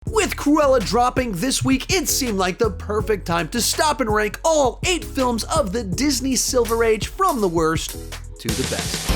With Cruella dropping this week, it seemed like the perfect time to stop and rank all 8 films of the Disney Silver Age from the worst to the best.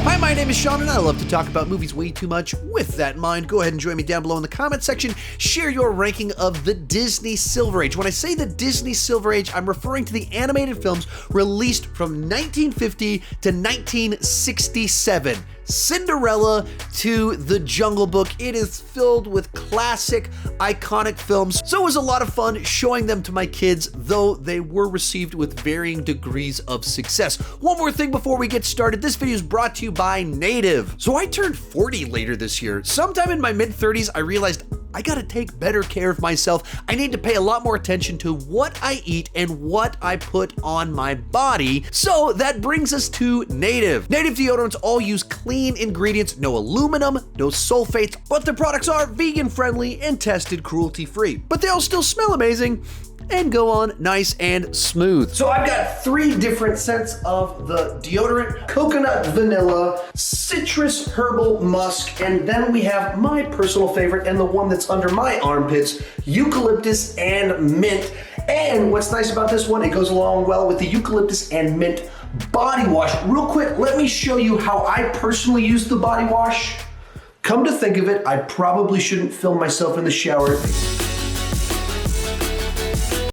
Hi, my name is Sean, and I love to talk about movies way too much. With that in mind, go ahead and join me down below in the comment section. Share your ranking of the Disney Silver Age. When I say the Disney Silver Age, I'm referring to the animated films released from 1950 to 1967. Cinderella to The Jungle Book. It is filled with classic, iconic films, so it was a lot of fun showing them to my kids, though they were received with varying degrees of success. One more thing before we get started, this video is brought to you by Native. So I turned 40 later this year. Sometime in my mid-30s, I realized I gotta take better care of myself. I need to pay a lot more attention to what I eat and what I put on my body. So that brings us to Native. Native deodorants all use clean ingredients, no aluminum, no sulfates, but their products are vegan friendly and tested cruelty free. But they all still smell amazing and go on nice and smooth. So I've got 3 different scents of the deodorant: coconut vanilla, citrus herbal musk, and then we have my personal favorite and the one that's under my armpits, eucalyptus and mint. And what's nice about this one, it goes along well with the eucalyptus and mint body wash. Real quick, let me show you how I personally use the body wash. Come to think of it, I probably shouldn't film myself in the shower.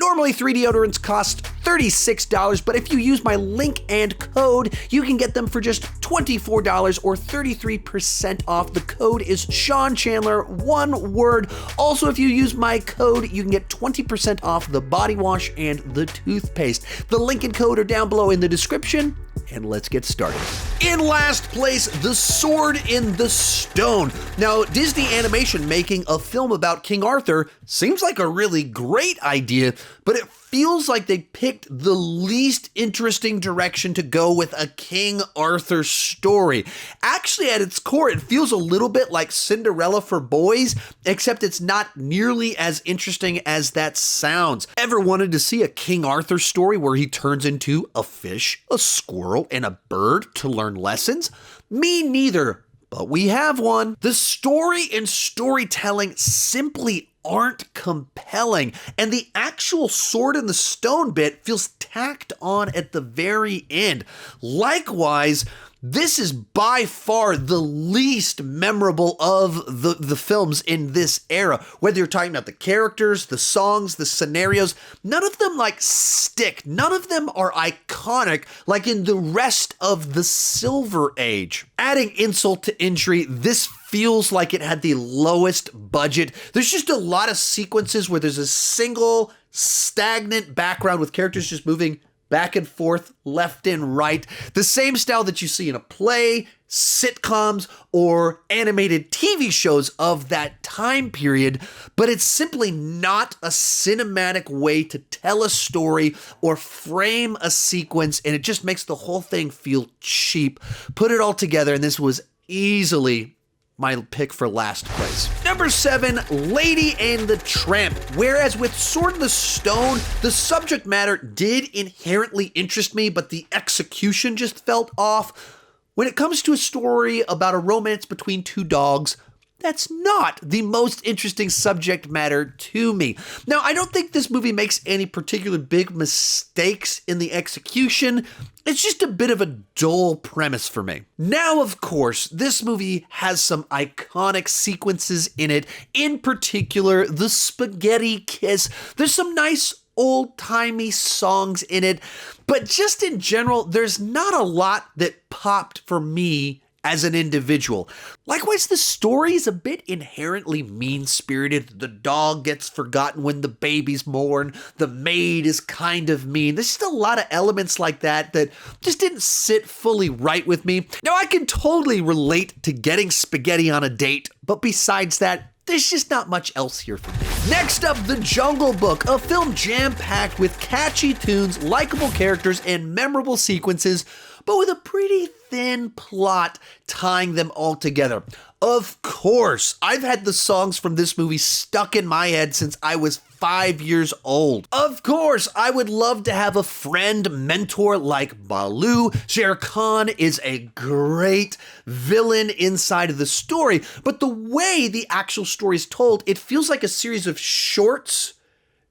Normally 3 deodorants cost $36, but if you use my link and code, you can get them for just $24 or 33% off. The code is Sean Chandler, one word. Also, if you use my code, you can get 20% off the body wash and the toothpaste. The link and code are down below in the description. And let's get started. In last place, The Sword in the Stone. Now, Disney Animation making a film about King Arthur seems like a really great idea, but it feels like they picked the least interesting direction to go with a King Arthur story. Actually, at its core, it feels a little bit like Cinderella for boys, except it's not nearly as interesting as that sounds. Ever wanted to see a King Arthur story where he turns into a fish, a squirrel, and a bird to learn lessons? Me neither, but we have one. The story and storytelling simply aren't compelling, and the actual sword in the stone bit feels tacked on at the very end. Likewise, this is by far the least memorable of the films in this era. Whether you're talking about the characters, the songs, the scenarios, none of them stick. None of them are iconic like in the rest of the Silver Age. Adding insult to injury, this feels like it had the lowest budget. There's just a lot of sequences where there's a single stagnant background with characters just moving back and forth, left and right. The same style that you see in a play, sitcoms, or animated TV shows of that time period, but it's simply not a cinematic way to tell a story or frame a sequence, and it just makes the whole thing feel cheap. Put it all together, and this was easily my pick for last place. Number 7, Lady and the Tramp. Whereas with Sword in the Stone, the subject matter did inherently interest me, but the execution just felt off. When it comes to a story about a romance between 2 dogs, that's not the most interesting subject matter to me. Now, I don't think this movie makes any particular big mistakes in the execution. It's just a bit of a dull premise for me. Now, of course, this movie has some iconic sequences in it, in particular, the spaghetti kiss. There's some nice old-timey songs in it, but just in general, there's not a lot that popped for me as an individual. Likewise, the story is a bit inherently mean-spirited. The dog gets forgotten when the baby's born. The maid is kind of mean. There's just a lot of elements like that that just didn't sit fully right with me. Now, I can totally relate to getting spaghetti on a date, but besides that, there's just not much else here for me. Next up, The Jungle Book, a film jam-packed with catchy tunes, likable characters, and memorable sequences, but with a pretty thin plot tying them all together. Of course, I've had the songs from this movie stuck in my head since I was 5 years old. Of course, I would love to have a friend, mentor like Baloo. Shere Khan is a great villain inside of the story, but the way the actual story is told, it feels like a series of shorts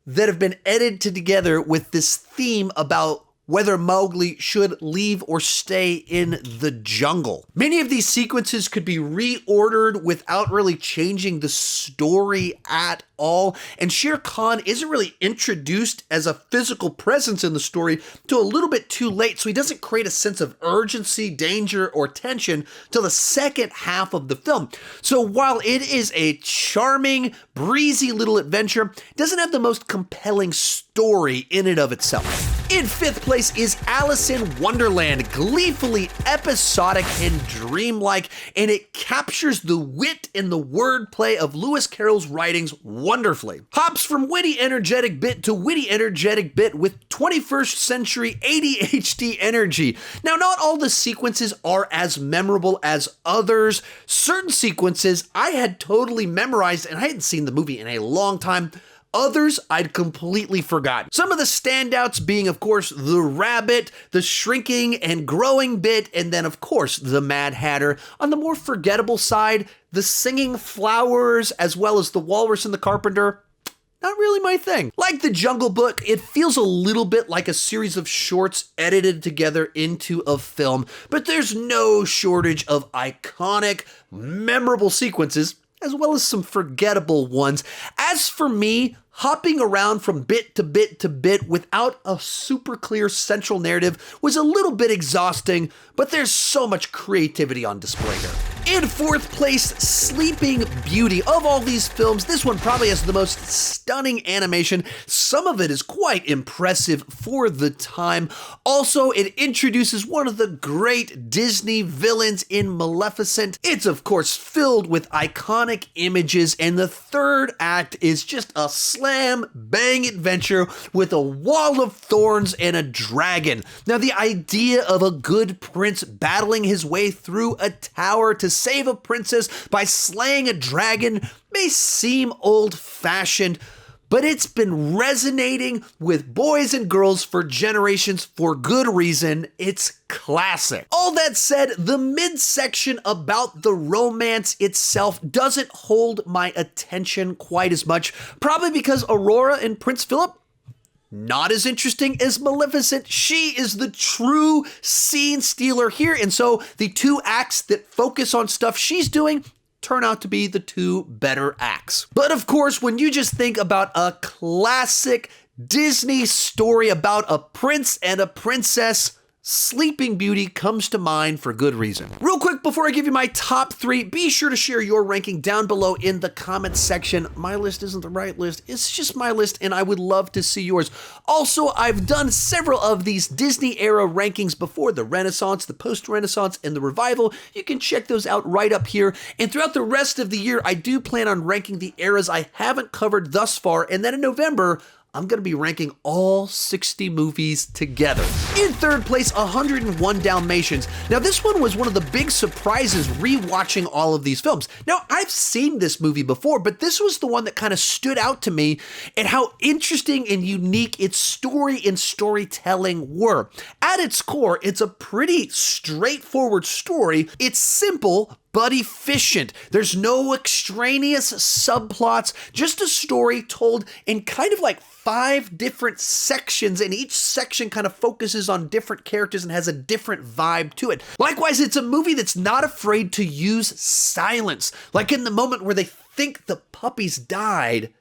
that have been edited together with this theme about whether Mowgli should leave or stay in the jungle. Many of these sequences could be reordered without really changing the story at all, and Shere Khan isn't really introduced as a physical presence in the story till a little bit too late, so he doesn't create a sense of urgency, danger, or tension till the second half of the film. So while it is a charming, breezy little adventure, it doesn't have the most compelling story in and of itself. In fifth place is Alice in Wonderland, gleefully episodic and dreamlike, and it captures the wit and the wordplay of Lewis Carroll's writings wonderfully. Hops from witty energetic bit to witty energetic bit with 21st century ADHD energy. Now, not all the sequences are as memorable as others. Certain sequences I had totally memorized, and I hadn't seen the movie in a long time. Others I'd completely forgotten. Some of the standouts being, of course, the rabbit, the shrinking and growing bit, and then, of course, the Mad Hatter. On the more forgettable side, the singing flowers, as well as the walrus and the carpenter, not really my thing. Like the Jungle Book, it feels a little bit like a series of shorts edited together into a film, but there's no shortage of iconic, memorable sequences, as well as some forgettable ones. As for me, hopping around from bit to bit to bit without a super clear central narrative was a little bit exhausting, but there's so much creativity on display here. In fourth place, Sleeping Beauty. Of all these films, this one probably has the most stunning animation. Some of it is quite impressive for the time. Also, it introduces one of the great Disney villains in Maleficent. It's, of course, filled with iconic images, and the third act is just a slam bang adventure with a wall of thorns and a dragon. Now, the idea of a good prince battling his way through a tower to save a princess by slaying a dragon may seem old-fashioned, but it's been resonating with boys and girls for generations for good reason. It's classic. All that said, the midsection about the romance itself doesn't hold my attention quite as much, probably because Aurora and Prince Philip, not as interesting as Maleficent. She is the true scene stealer here, and so the two acts that focus on stuff she's doing turn out to be the two better acts. But of course, when you just think about a classic Disney story about a prince and a princess, Sleeping Beauty comes to mind for good reason. Real quick, before I give you my top three, be sure to share your ranking down below in the comments section. My list isn't the right list, it's just my list, and I would love to see yours. Also, I've done several of these Disney era rankings before, the Renaissance, the post-Renaissance, and the Revival. You can check those out right up here. And throughout the rest of the year, I do plan on ranking the eras I haven't covered thus far, and then in November, I'm going to be ranking all 60 movies together. In third place, 101 Dalmatians. Now, this one was one of the big surprises rewatching all of these films. Now, I've seen this movie before, but this was the one that kind of stood out to me and how interesting and unique its story and storytelling were. At its core, it's a pretty straightforward story. It's simple, but efficient. There's no extraneous subplots, just a story told in kind of like 5 different sections, and each section kind of focuses on different characters and has a different vibe to it. Likewise, it's a movie that's not afraid to use silence, like in the moment where they think the puppies died,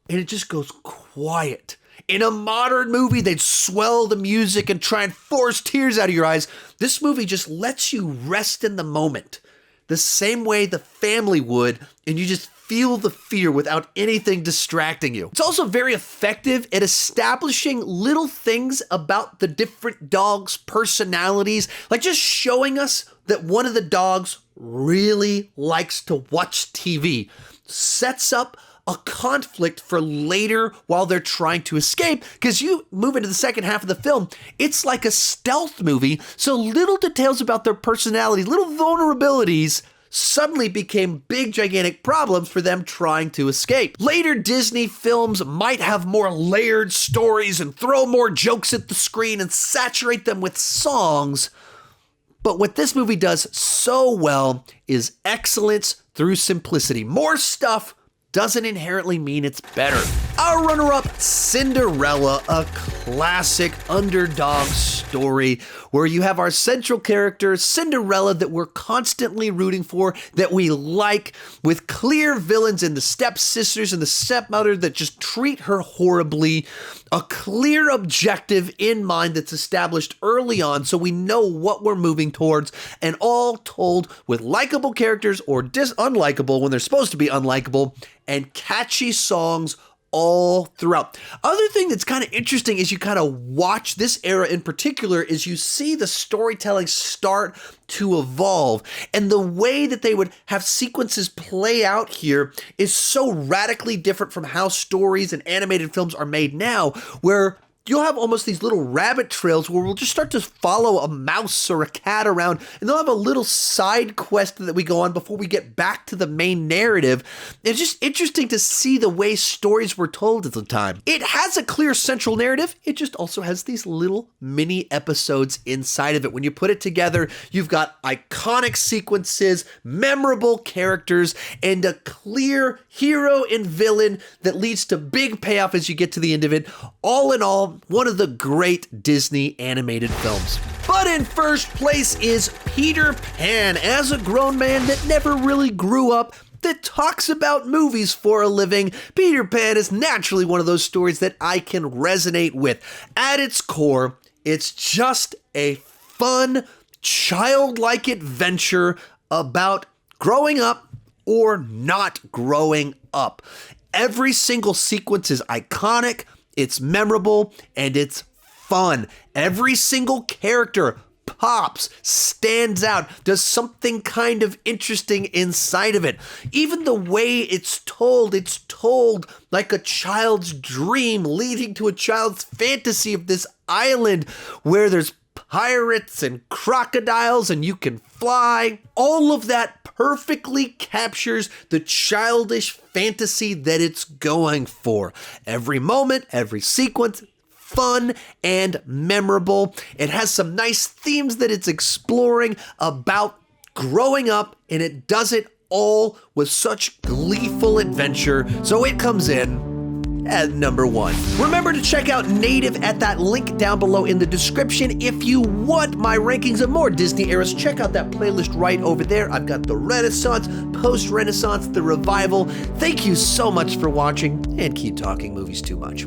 and it just goes quiet. In a modern movie, they'd swell the music and try and force tears out of your eyes. This movie just lets you rest in the moment, the same way the family would, and you just feel the fear without anything distracting you. It's also very effective at establishing little things about the different dogs' personalities, like just showing us that one of the dogs really likes to watch TV. Sets up a conflict for later while they're trying to escape, because you move into the second half of the film, it's like a stealth movie, so little details about their personalities, little vulnerabilities suddenly became big, gigantic problems for them trying to escape. Later Disney films might have more layered stories and throw more jokes at the screen and saturate them with songs, but what this movie does so well is excellence through simplicity. More stuff doesn't inherently mean it's better. Our runner-up, Cinderella, a classic underdog story where you have our central character, Cinderella, that we're constantly rooting for, that we like, with clear villains in the stepsisters and the stepmother that just treat her horribly, a clear objective in mind that's established early on so we know what we're moving towards, and all told with likable characters or unlikable when they're supposed to be unlikable, and catchy songs all throughout. Other thing that's kind of interesting is you kind of watch this era in particular is you see the storytelling start to evolve, and the way that they would have sequences play out here is so radically different from how stories and animated films are made now, where you'll have almost these little rabbit trails where we'll just start to follow a mouse or a cat around, and they'll have a little side quest that we go on before we get back to the main narrative. It's just interesting to see the way stories were told at the time. It has a clear central narrative. It just also has these little mini episodes inside of it. When you put it together, you've got iconic sequences, memorable characters, and a clear hero and villain that leads to big payoff as you get to the end of it. All in all, one of the great Disney animated films. But in first place is Peter Pan, as a grown man that never really grew up, that talks about movies for a living. Peter Pan is naturally one of those stories that I can resonate with. At its core, it's just a fun, childlike adventure about growing up or not growing up. Every single sequence is iconic, it's memorable, and it's fun. Every single character pops, stands out, does something kind of interesting inside of it. Even the way it's told like a child's dream leading to a child's fantasy of this island where there's pirates and crocodiles and you can fly. All of that perfectly captures the childish fantasy that it's going for. Every moment, every sequence, fun and memorable. It has some nice themes that it's exploring about growing up, and it does it all with such gleeful adventure. So it comes in at number 1. Remember to check out Native at that link down below in the description. If you want my rankings of more Disney eras, check out that playlist right over there. I've got the Renaissance, post-Renaissance, the revival. Thank you so much for watching, and keep talking movies too much.